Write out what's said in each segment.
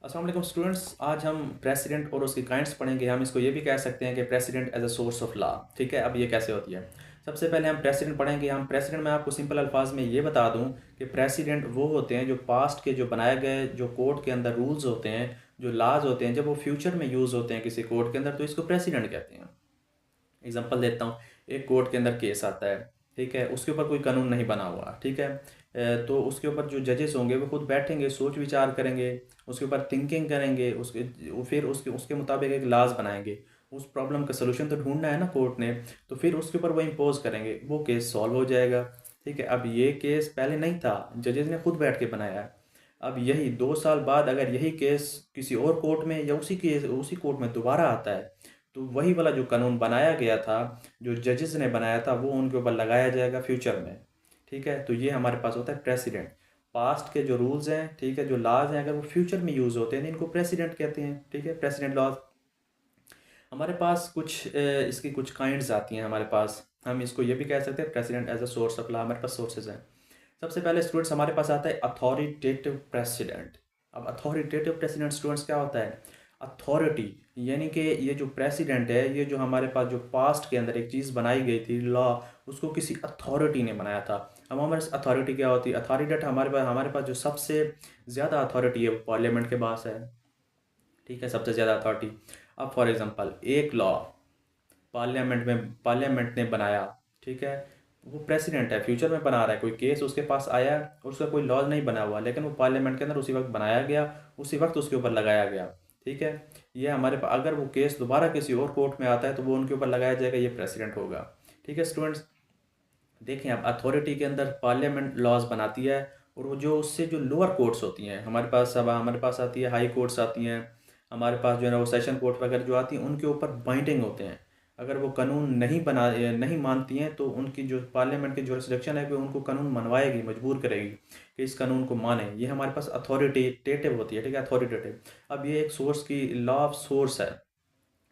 अस्सलाम वालेकुम स्टूडेंट्स। आज हम प्रेसिडेंट और उसकी काइंड्स पढ़ेंगे। हम इसको ये भी कह सकते हैं कि president as a source of law. ठीक है, अब ये कैसे होती है। सबसे पहले हम प्रेसिडेंट पढ़ेंगे। हम प्रेसिडेंट में आपको सिंपल अल्फाज में ये बता दूं कि प्रेसिडेंट वो होते हैं जो पास्ट के जो बनाए गए जो कोर्ट के अंदर रूल्स होते हैं, जो लाज होते हैं, जब वो फ्यूचर में यूज़ होते हैं किसी कोर्ट के अंदर, तो इसको प्रेसिडेंट कहते हैं। एग्जांपल देता हूँ। एक कोर्ट के अंदर केस आता है, ठीक है, उसके ऊपर कोई कानून नहीं बना हुआ, ठीक है। तो उसके ऊपर जो जजेस होंगे वो खुद बैठेंगे, सोच विचार करेंगे, उसके ऊपर थिंकिंग करेंगे, उसके फिर उसके उसके मुताबिक एक लाज बनाएंगे। उस प्रॉब्लम का सोल्यूशन तो ढूंढना है ना कोर्ट ने, तो फिर उसके ऊपर वो इम्पोज करेंगे, वो केस सॉल्व हो जाएगा। ठीक है, अब ये केस पहले नहीं था, जजेस ने खुद बैठ के बनाया है। अब यही 2 साल बाद अगर यही केस किसी और कोर्ट में या उसी कोर्ट में दोबारा आता है, तो वही वाला जो कानून बनाया गया था, जो जजेस ने बनाया था, वो उनके ऊपर लगाया जाएगा फ्यूचर में। ठीक है, तो ये हमारे पास होता है प्रेसिडेंट। पास्ट के जो रूल्स हैं, ठीक है, जो लॉज हैं, अगर वो फ्यूचर में यूज़ होते हैं तो इनको प्रेसिडेंट कहते हैं। ठीक है, प्रेसिडेंट लॉज। हमारे पास इसकी कुछ काइंड्स आती हैं हमारे पास। हम इसको ये भी कह सकते हैं president as a source of law. हमारे पास सोर्सेज हैं। सबसे पहले स्टूडेंट्स हमारे पास आता है अथॉरिटेटिव प्रेसिडेंट। अब अथॉरिटेटिव प्रेसिडेंट स्टूडेंट्स क्या होता है। अथॉरिटी यानी कि ये जो प्रेसिडेंट है, ये जो हमारे पास जो पास्ट के अंदर एक चीज़ बनाई गई थी लॉ, उसको किसी अथॉरिटी ने बनाया था। अब हमारे पास अथॉरिटी क्या होती है। अथॉरिटेट हमारे पास जो सबसे ज़्यादा अथॉरिटी है वो पार्लियामेंट के पास है। ठीक है, सबसे ज़्यादा अथॉरिटी। अब फॉर एग्जांपल एक लॉ पार्लियामेंट ने बनाया, ठीक है, वो प्रेसिडेंट है, फ्यूचर में बना रहा है, कोई केस उसके पास आया और उसका कोई लॉ नहीं बना हुआ, लेकिन वो पार्लियामेंट के अंदर उसी वक्त बनाया गया, उसी वक्त उसके ऊपर लगाया गया। ठीक है, ये हमारे पास अगर वो केस दोबारा किसी और कोर्ट में आता है तो वो उनके ऊपर लगाया जाएगा, ये प्रेसिडेंट होगा। ठीक है स्टूडेंट्स, देखें आप, अथॉरिटी के अंदर पार्लियामेंट लॉज बनाती है, और वो जो उससे जो लोअर कोर्ट्स होती हैं हमारे पास, अब हमारे पास आती है हाई कोर्ट्स आती हैं, हमारे पास जो है ना वो सेशन कोर्ट वगैरह जो आती हैं, उनके ऊपर बाइंडिंग होते हैं। अगर वो कानून नहीं मानती हैं तो उनकी जो पार्लियामेंट की जुरिस्डिक्शन है वो उनको कानून मनवाएगी, मजबूर करेगी कि इस कानून को माने। ये हमारे पास अथॉरिटेटिव होती है। ठीक है, अथॉरिटेटिव। अब ये एक सोर्स की लॉ ऑफ सोर्स है।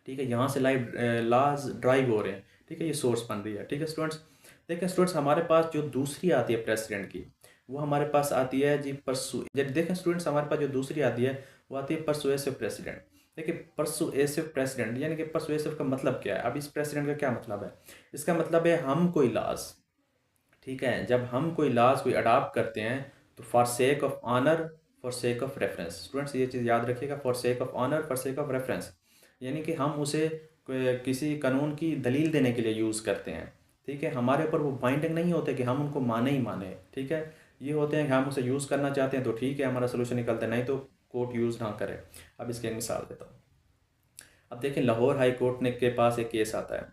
ठीक है, यहाँ से लाइव लॉज ड्राइव हो रहे हैं। ठीक है, ये सोर्स बन रही है। ठीक है स्टूडेंट्स, देखिए स्टूडेंट्स, हमारे पास जो दूसरी आती है प्रेसिडेंट की, वो हमारे पास आती है जी जब देखें स्टूडेंट्स, हमारे पास जो दूसरी आती है वो आती है परसुएसिव प्रेसिडेंट। देखिए परसुएसिव प्रेसिडेंट यानी कि परसुएसिव का मतलब क्या है। अब इस प्रेसिडेंट का क्या मतलब है। इसका मतलब है हम कोई लाज, ठीक है, जब हम कोई लाज कोई अडाप्ट करते हैं तो for sake of honour, for sake of reference. Students ये चीज़ याद रखिएगा, for sake of honour, for sake of reference, यानी कि हम उसे किसी कानून की दलील देने के लिए यूज़ करते हैं। ठीक है, हमारे ऊपर वो बाइंडिंग नहीं होते कि हम उनको माने ही माने। ठीक है, ये होते हैं कि हम उसे यूज़ करना चाहते हैं तो ठीक है, हमारा सोल्यूशन निकलता है, नहीं तो कोर्ट यूज़ ना करे। अब इसकी एक मिसाल देता हूँ। अब देखें, लाहौर हाई कोर्ट ने के पास एक केस आता है।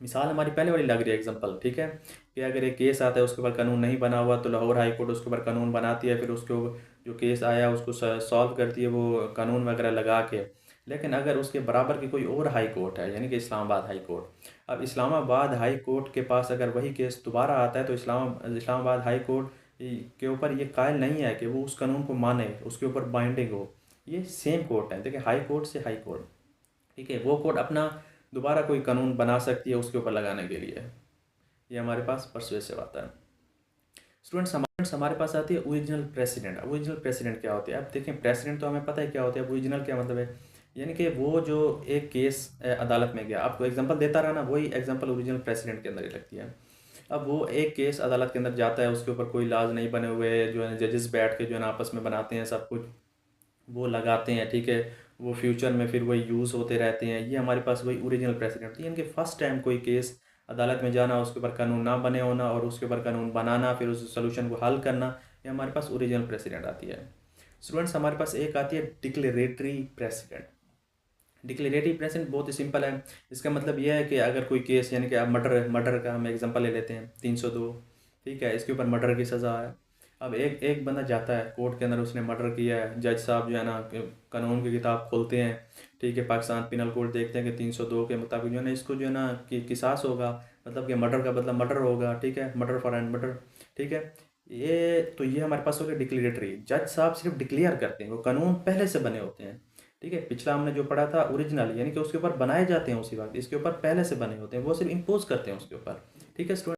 मिसाल हमारी पहले वाली लग रही है एग्जांपल, ठीक है, कि अगर एक केस आता है उसके ऊपर कानून नहीं बना हुआ तो लाहौर हाई कोर्ट उसके ऊपर कानून बनाती है, फिर उसको जो केस आया उसको सॉल्व करती है वो कानून वगैरह लगा के। लेकिन अगर उसके बराबर की कोई और हाई कोर्ट है, यानी कि इस्लामाबाद हाई कोर्ट, अब इस्लामाबाद हाई कोर्ट के पास अगर वही केस दोबारा आता है तो इस्लामाबाद हाई कोर्ट के ऊपर ये कायल नहीं है कि वो उस कानून को माने, उसके ऊपर बाइंडिंग हो। ये सेम कोर्ट है, देखिए, हाई कोर्ट से हाई कोर्ट। ठीक है, वो कोर्ट अपना दोबारा कोई कानून बना सकती है उसके ऊपर लगाने के लिए। ये हमारे पास परसुएसिव आता है। स्टूडेंट्स हमारे पास आती है ओरिजिनल प्रेसिडेंट। अब ओरिजिनल प्रेसिडेंट क्या होती है। अब देखें, प्रेसिडेंट तो हमें पता है क्या होता है, ओरिजिनल क्या मतलब है, यानी कि वो जो एक केस अदालत में गया, आपको एग्जांपल देता रहा ना, वही एग्जांपल ओरिजिनल प्रेसिडेंट के अंदर ही लगती है। अब वो एक केस अदालत के अंदर जाता है, उसके ऊपर कोई लाज नहीं बने हुए, जो है जजेस बैठ के जो है ना आपस में बनाते हैं सब कुछ, वो लगाते हैं। ठीक है, वो फ्यूचर में फिर वही यूज़ होते रहते हैं। ये हमारे पास वही ओरिजिनल प्रेसिडेंट थी, यानी कि फर्स्ट टाइम कोई केस अदालत में जाना, उसके ऊपर कानून ना बने होना और उसके ऊपर कानून बनाना, फिर उस सोल्यूशन को हल करना, ये हमारे पास ओरिजिनल प्रेसिडेंट आती है। स्टूडेंट्स हमारे पास एक आती है डिक्लेरेटरी प्रेसिडेंट। डिक्लेरेटरी प्रेसिडेंट बहुत ही सिंपल है। इसका मतलब यह है कि अगर कोई केस, यानी कि आप मर्डर मर्डर का हम एग्जांपल ले लेते हैं, 302, ठीक है, इसके ऊपर मर्डर की सज़ा है। अब एक एक बंदा जाता है कोर्ट के अंदर, उसने मर्डर किया है, जज साहब जो है ना कानून की किताब खोलते हैं, ठीक है, पाकिस्तान पिनल कोड देखते हैं कि 302 के मुताबिक जो है ना इसको जो है ना कि किसास होगा, मतलब कि मर्डर का बदला मर्डर होगा। ठीक है, मर्डर फॉर एंड मर्डर। ठीक है, ये हमारे पास हो गया डिक्लेरेटरी। जज साहब सिर्फ डिक्लेयर करते हैं, वो कानून पहले से बने होते हैं। ठीक है, पिछला हमने जो पढ़ा था ओरिजिनल, यानी कि उसके ऊपर बनाए जाते हैं उसी वक्त, इसके ऊपर पहले से बने होते हैं, वो सिर्फ इम्पोज करते हैं उसके ऊपर। ठीक है स्टूडेंट।